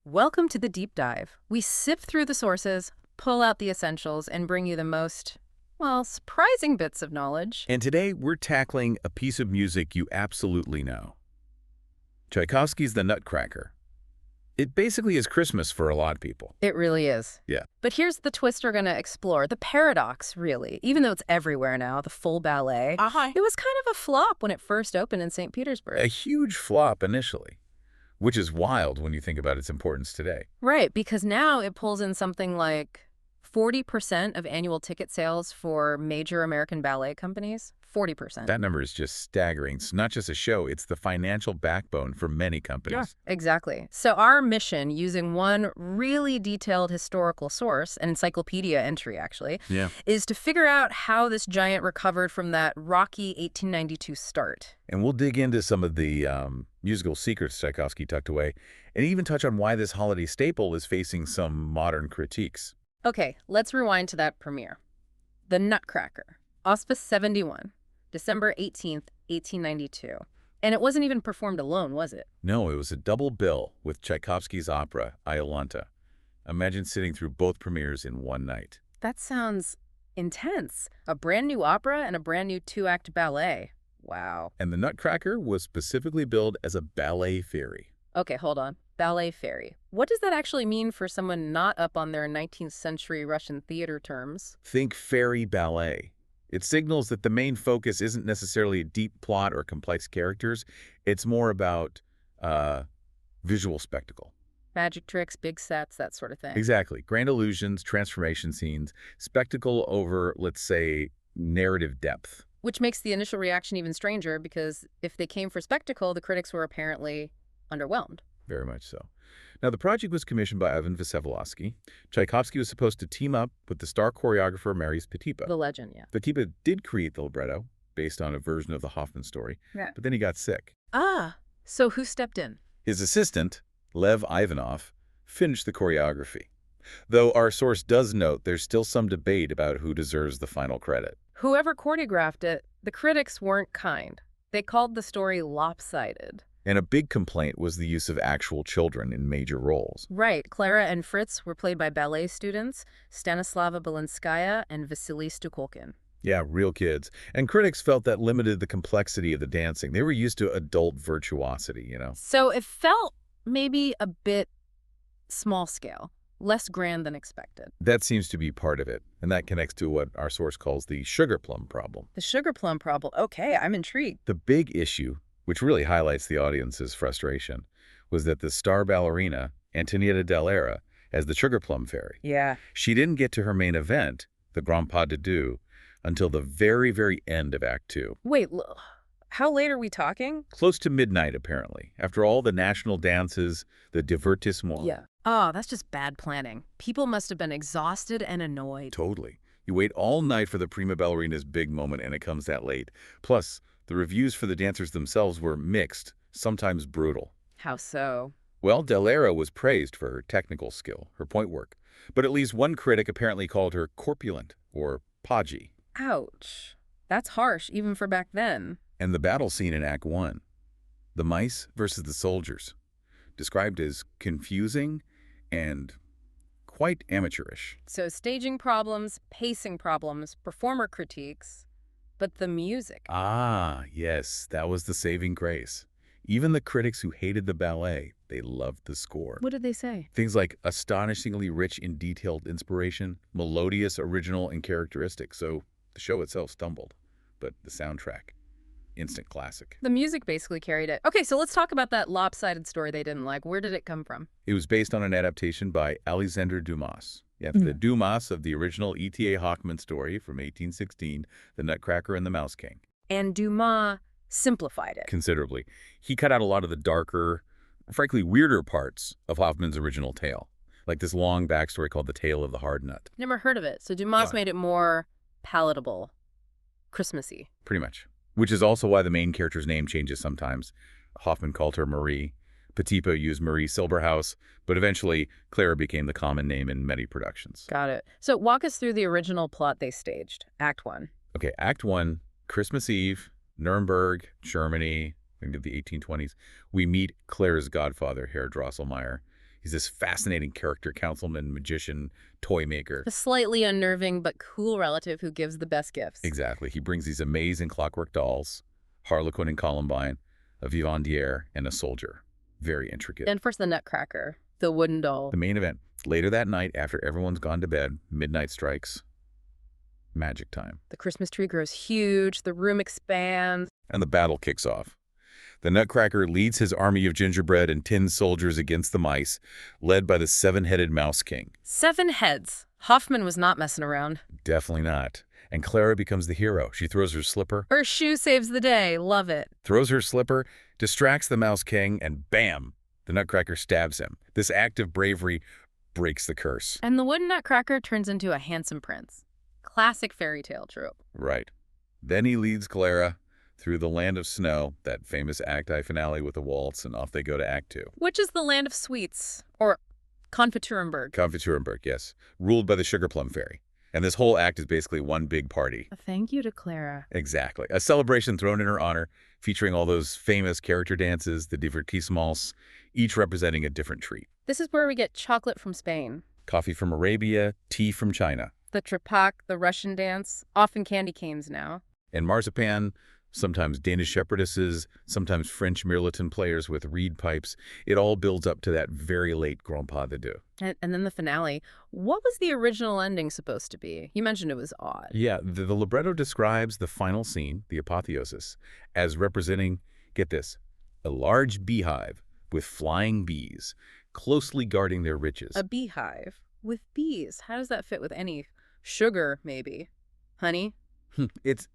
Welcome to the deep dive. We sift through the sources, pull out the essentials, and bring you the most, well, surprising bits of knowledge. And today we're tackling a piece of music you absolutely know. Tchaikovsky's The Nutcracker. It basically is Christmas for a lot of people. It really is. Yeah. But here's the twist we're going to explore, the paradox, really. Even though it's everywhere now, the full ballet, it was kind of a flop when it first opened in St. Petersburg. A huge flop initially, which is wild when you think about its importance today. Right, because now it pulls in something like 40% of annual ticket sales for major American ballet companies. 40%. That number is just staggering. It's not just a show, it's the financial backbone for many companies. Yeah, exactly. So our mission, using one really detailed historical source, an encyclopedia entry actually, is to figure out how this giant recovered from that rocky 1892 start. And we'll dig into some of the musical secrets Tchaikovsky tucked away, and even touch on why this holiday staple is facing some modern critiques. Okay, let's rewind to that premiere. The Nutcracker, Auspice 71, December 18th, 1892. And it wasn't even performed alone, was it? No, it was a double bill with Tchaikovsky's opera, Iolanta. Imagine sitting through both premieres in one night. That sounds intense. A brand new opera and a brand new two-act ballet. Wow. And the Nutcracker was specifically billed as a ballet fairy. Okay, hold on. Ballet fairy. What does that actually mean for someone not up on their 19th century Russian theater terms? Think fairy ballet. It signals that the main focus isn't necessarily a deep plot or complex characters. It's more about visual spectacle. Magic tricks, big sets, that sort of thing. Exactly. Grand illusions, transformation scenes, spectacle over, let's say, narrative depth. Which makes the initial reaction even stranger because if they came for spectacle, the critics were apparently underwhelmed. Very much so. Now, the project was commissioned by Ivanov. Tchaikovsky was supposed to team up with the star choreographer Marius Petipa. The legend, yeah. Petipa did create the libretto based on a version of the Hoffmann story, but then he got sick. Ah, so who stepped in? His assistant, Lev Ivanov, finished the choreography. Though our source does note there's still some debate about who deserves the final credit. Whoever choreographed it, the critics weren't kind. They called the story lopsided. And a big complaint was the use of actual children in major roles. Right. Clara and Fritz were played by ballet students, Stanislava Belinskaya and Vasily Stukolkin. Yeah, real kids. And critics felt that limited the complexity of the dancing. They were used to adult virtuosity, you know. So it felt maybe a bit small scale, less grand than expected. That seems to be part of it. And that connects to what our source calls the sugar plum problem. The sugar plum problem. Okay, I'm intrigued. The big issue, which really highlights the audience's frustration, was that the star ballerina, Antonietta Dell'Era, as the sugar plum fairy, she didn't get to her main event, the Grand Pas de Deux, until the very, very end of Act Two. Wait, how late are we talking? Close to midnight, apparently. After all the national dances, the divertissement. Yeah. Oh, that's just bad planning. People must have been exhausted and annoyed. Totally. You wait all night for the prima ballerina's big moment, and it comes that late. Plus, the reviews for the dancers themselves were mixed, sometimes brutal. How so? Well, Dell'Era was praised for her technical skill, her point work, but at least one critic apparently called her corpulent, or podgy. Ouch. That's harsh, even for back then. And the battle scene in Act One, the mice versus the soldiers, described as confusing and quite amateurish. So staging problems, pacing problems, performer critiques. But the music. Ah, yes, that was the saving grace. Even the critics who hated the ballet, they loved the score. What did they say? Things like astonishingly rich in detailed inspiration, melodious, original, and characteristic. So the show itself stumbled, but the soundtrack, instant classic. The music basically carried it. Okay, so let's talk about that lopsided story they didn't like. Where did it come from? It was based on an adaptation by Alexandre Dumas. Yeah, the Dumas of the original E.T.A. Hoffmann story from 1816, The Nutcracker and the Mouse King. And Dumas simplified it. Considerably. He cut out a lot of the darker, frankly weirder parts of Hoffmann's original tale, like this long backstory called The Tale of the Hard Nut. Never heard of it. So Dumas made it more palatable, Christmassy. Pretty much. Which is also why the main character's name changes sometimes. Hoffmann called her Marie. Petipa used Marie Silberhaus, but eventually Clara became the common name in many productions. Got it. So walk us through the original plot they staged. Act One. Okay, Act One, Christmas Eve, Nuremberg, Germany, maybe the 1820s. We meet Clara's godfather, Herr Drosselmeyer. He's this fascinating character, councilman, magician, toy maker. A slightly unnerving but cool relative who gives the best gifts. Exactly. He brings these amazing clockwork dolls, Harlequin and Columbine, a vivandière, and a soldier. Very intricate. And first the Nutcracker, the wooden doll. The main event. Later that night, after everyone's gone to bed, midnight strikes. Magic time. The Christmas tree grows huge, the room expands. And the battle kicks off. The Nutcracker leads his army of gingerbread and tin soldiers against the mice, led by the seven-headed Mouse King. 7 heads. Hoffmann was not messing around. Definitely not. And Clara becomes the hero. She throws her slipper. Her shoe saves the day. Love it. Throws her slipper, distracts the Mouse King, and bam! The Nutcracker stabs him. This act of bravery breaks the curse. And the wooden Nutcracker turns into a handsome prince. Classic fairy tale trope. Right. Then he leads Clara through the land of snow, that famous Act I finale with a waltz, and off they go to Act 2. Which is the land of sweets, or Konfiturenburg. Konfiturenburg, yes. Ruled by the Sugar Plum Fairy. And this whole act is basically one big party. A thank you to Clara. Exactly. A celebration thrown in her honor, featuring all those famous character dances, the divertissements, each representing a different treat. This is where we get chocolate from Spain. Coffee from Arabia, tea from China. The trepak, the Russian dance, often candy canes now. And marzipan, sometimes Danish shepherdesses, sometimes French mirliton players with reed pipes. It all builds up to that very late Grand Pas de Deux. And then the finale. What was the original ending supposed to be? You mentioned it was odd. Yeah, the libretto describes the final scene, the apotheosis, as representing, get this, a large beehive with flying bees, closely guarding their riches. A beehive with bees. How does that fit with any sugar, maybe? Honey? It's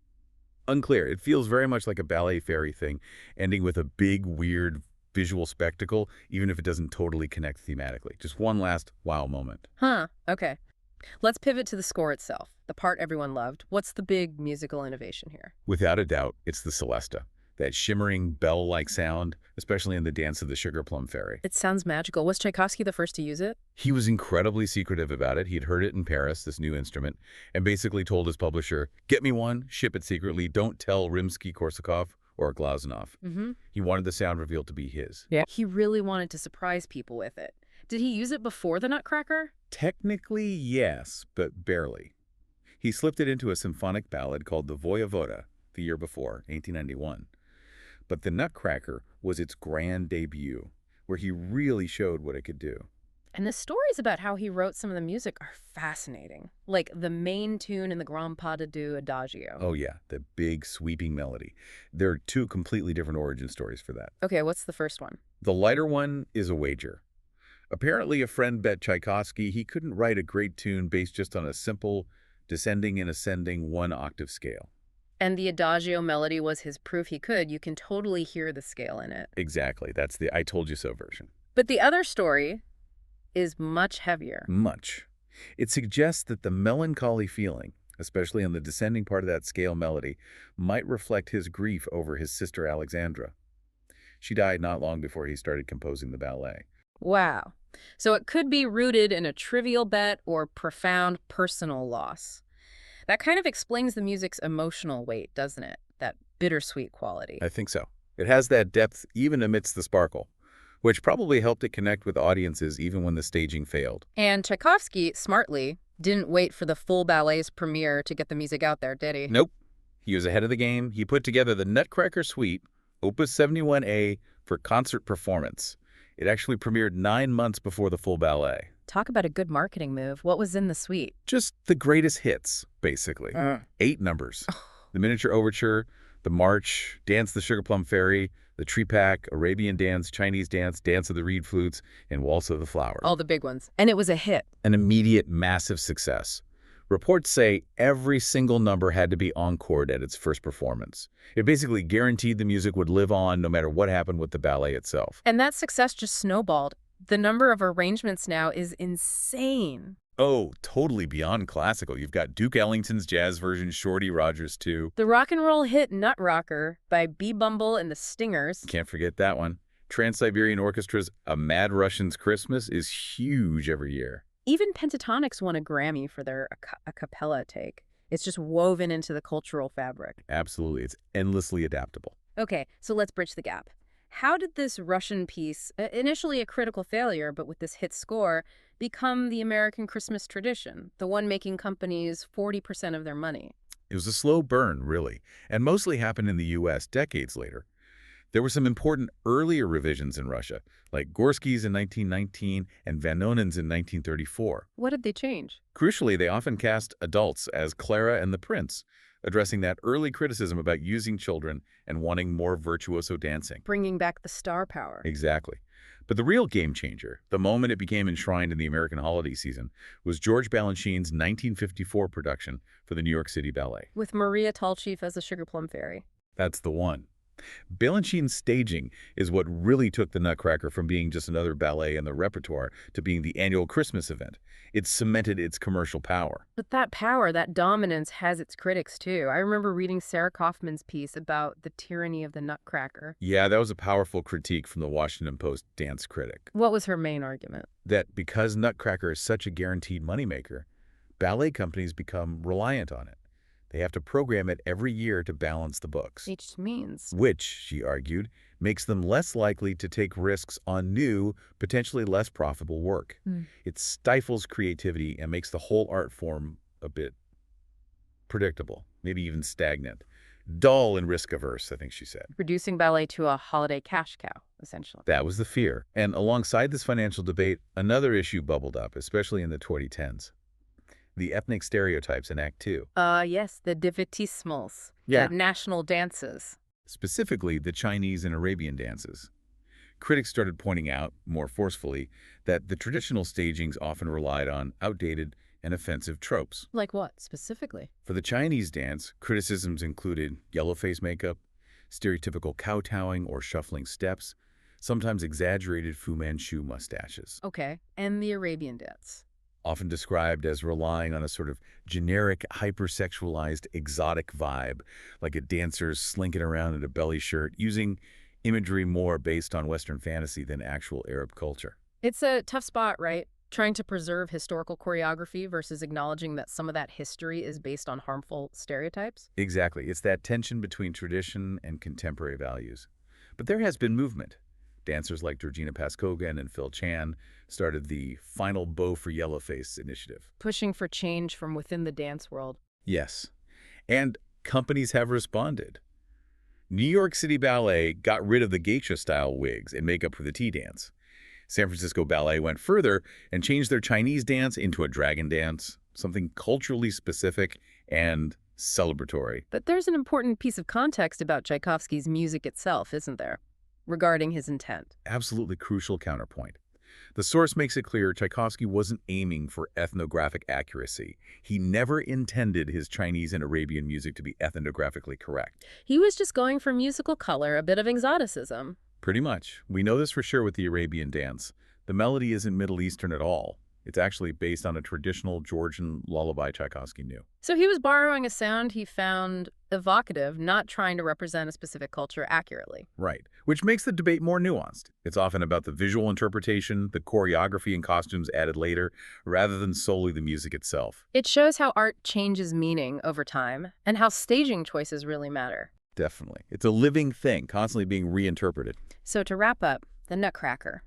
unclear. It feels very much like a ballet fairy thing, ending with a big, weird visual spectacle, even if it doesn't totally connect thematically. Just one last wow moment. Huh, okay. Let's pivot to the score itself, the part everyone loved. What's the big musical innovation here? Without a doubt, it's the celesta. That shimmering bell-like sound, especially in the dance of the Sugar Plum Fairy. It sounds magical. Was Tchaikovsky the first to use it? He was incredibly secretive about it. He'd heard it in Paris, this new instrument, and basically told his publisher, get me one, ship it secretly, don't tell Rimsky-Korsakov or Glazunov. He wanted the sound revealed to be his. Yeah. He really wanted to surprise people with it. Did he use it before the Nutcracker? Technically, yes, but barely. He slipped it into a symphonic ballad called the Voyevoda the year before, 1891. But the Nutcracker was its grand debut, where he really showed what it could do. And the stories about how he wrote some of the music are fascinating. Like the main tune in the Grand Pas de Deux Adagio. Oh yeah, the big sweeping melody. There are 2 completely different origin stories for that. Okay, what's the first one? The lighter one is a wager. Apparently a friend bet Tchaikovsky he couldn't write a great tune based just on a simple descending and ascending 1-octave scale. And the Adagio melody was his proof he could. You can totally hear the scale in it. Exactly. That's the I told you so version. But the other story is much heavier. Much. It suggests that the melancholy feeling, especially on the descending part of that scale melody, might reflect his grief over his sister Alexandra. She died not long before he started composing the ballet. Wow. So it could be rooted in a trivial bet or profound personal loss. That kind of explains the music's emotional weight, doesn't it? That bittersweet quality. I think so. It has that depth even amidst the sparkle, which probably helped it connect with audiences even when the staging failed. And Tchaikovsky, smartly, didn't wait for the full ballet's premiere to get the music out there, did he? Nope. He was ahead of the game. He put together the Nutcracker Suite, Opus 71A, for concert performance. It actually premiered 9 months before the full ballet. Talk about a good marketing move. What was in the suite? Just the greatest hits, basically. 8 numbers. The Miniature Overture, the March, Dance the Sugar Plum Fairy, the Trepak, Arabian Dance, Chinese Dance, Dance of the Reed Flutes, and Waltz of the Flower. All the big ones. And it was a hit. An immediate, massive success. Reports say every single number had to be encored at its first performance. It basically guaranteed the music would live on no matter what happened with the ballet itself. And that success just snowballed. The number of arrangements now is insane. Oh, totally beyond classical. You've got Duke Ellington's jazz version, Shorty Rogers too. The rock and roll hit Nutcracker by B. Bumble and the Stingers. Can't forget that one. Trans-Siberian Orchestra's A Mad Russian's Christmas is huge every year. Even Pentatonics won a Grammy for their a cappella take. It's just woven into the cultural fabric. Absolutely. It's endlessly adaptable. Okay, so let's bridge the gap. How did this Russian piece, initially a critical failure, but with this hit score, become the American Christmas tradition, the one making companies 40% of their money? It was a slow burn, really, and mostly happened in the U.S. decades later. There were some important earlier revisions in Russia, like Gorsky's in 1919 and Vanonen's in 1934. What did they change? Crucially, they often cast adults as Clara and the Prince, addressing that early criticism about using children and wanting more virtuoso dancing. Bringing back the star power. Exactly. But the real game changer, the moment it became enshrined in the American holiday season, was George Balanchine's 1954 production for the New York City Ballet. With Maria Tolchief as the Sugar Plum Fairy. That's the one. Balanchine's staging is what really took the Nutcracker from being just another ballet in the repertoire to being the annual Christmas event. It cemented its commercial power. But that power, that dominance, has its critics, too. I remember reading Sarah Kaufman's piece about the tyranny of the Nutcracker. Yeah, that was a powerful critique from the Washington Post dance critic. What was her main argument? That because Nutcracker is such a guaranteed moneymaker, ballet companies become reliant on it. They have to program it every year to balance the books. Which means? Which, she argued, makes them less likely to take risks on new, potentially less profitable work. It stifles creativity and makes the whole art form a bit predictable, maybe even stagnant. Dull and risk-averse, I think she said. Reducing ballet to a holiday cash cow, essentially. That was the fear. And alongside this financial debate, another issue bubbled up, especially in the 2010s. The ethnic stereotypes in Act Two. Yes, the divertissements, the national dances. Specifically, the Chinese and Arabian dances. Critics started pointing out, more forcefully, that the traditional stagings often relied on outdated and offensive tropes. Like what, specifically? For the Chinese dance, criticisms included yellow face makeup, stereotypical kowtowing or shuffling steps, sometimes exaggerated Fu Manchu mustaches. Okay, and the Arabian dance? Often described as relying on a sort of generic, hypersexualized, exotic vibe, like a dancer slinking around in a belly shirt, using imagery more based on Western fantasy than actual Arab culture. It's a tough spot, right? Trying to preserve historical choreography versus acknowledging that some of that history is based on harmful stereotypes? Exactly. It's that tension between tradition and contemporary values. But there has been movement. Dancers like Georgina Paskogan and Phil Chan started the Final Bow for Yellowface initiative. Pushing for change from within the dance world. Yes. And companies have responded. New York City Ballet got rid of the geisha-style wigs and makeup for the tea dance. San Francisco Ballet went further and changed their Chinese dance into a dragon dance, something culturally specific and celebratory. But there's an important piece of context about Tchaikovsky's music itself, isn't there? Regarding his intent. Absolutely crucial counterpoint. The source makes it clear Tchaikovsky wasn't aiming for ethnographic accuracy. He never intended his Chinese and Arabian music to be ethnographically correct. He was just going for musical color, a bit of exoticism. Pretty much. We know this for sure with the Arabian dance. The melody isn't Middle Eastern at all. It's actually based on a traditional Georgian lullaby Tchaikovsky knew. So he was borrowing a sound he found evocative, not trying to represent a specific culture accurately. Right, which makes the debate more nuanced. It's often about the visual interpretation, the choreography and costumes added later, rather than solely the music itself. It shows how art changes meaning over time, and how staging choices really matter. Definitely. It's a living thing, constantly being reinterpreted. So to wrap up, the Nutcracker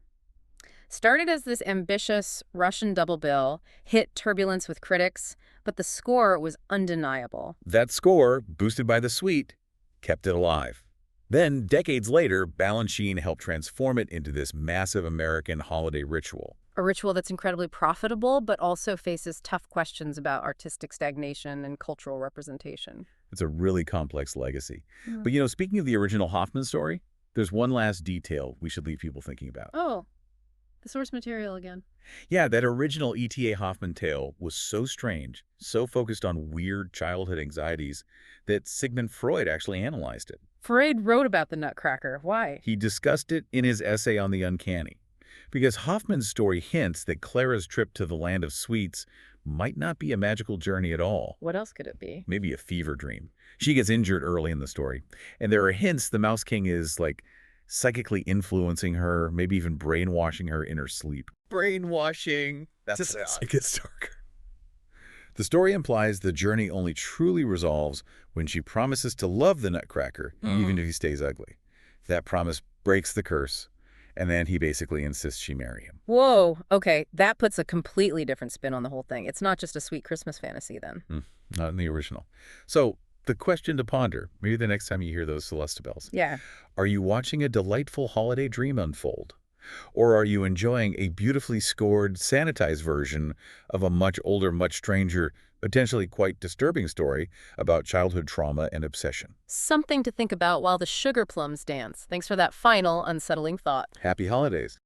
started as this ambitious Russian double bill, hit turbulence with critics, but the score was undeniable. That score, boosted by the suite, kept it alive. Then, decades later, Balanchine helped transform it into this massive American holiday ritual. A ritual that's incredibly profitable, but also faces tough questions about artistic stagnation and cultural representation. It's a really complex legacy. But, you know, speaking of the original Hoffmann story, there's one last detail we should leave people thinking about. Oh. The source material again. Yeah, that original E.T.A. Hoffmann tale was so strange, so focused on weird childhood anxieties, that Sigmund Freud actually analyzed it. Freud wrote about the Nutcracker. Why? He discussed it in his essay on the uncanny. Because Hoffmann's story hints that Clara's trip to the land of sweets might not be a magical journey at all. What else could it be? Maybe a fever dream. She gets injured early in the story. And there are hints the Mouse King is, like, psychically influencing her, maybe even brainwashing her in her sleep. Brainwashing. That's just as it gets darker. The story implies the journey only truly resolves when she promises to love the Nutcracker, even if he stays ugly. That promise breaks the curse, and then he basically insists she marry him. Whoa, okay, that puts a completely different spin on the whole thing. It's not just a sweet Christmas fantasy then. Not in the original. So the question to ponder, maybe the next time you hear those Celeste bells. Yeah. Are you watching a delightful holiday dream unfold? Or are you enjoying a beautifully scored, sanitized version of a much older, much stranger, potentially quite disturbing story about childhood trauma and obsession? Something to think about while the sugar plums dance. Thanks for that final, unsettling thought. Happy holidays.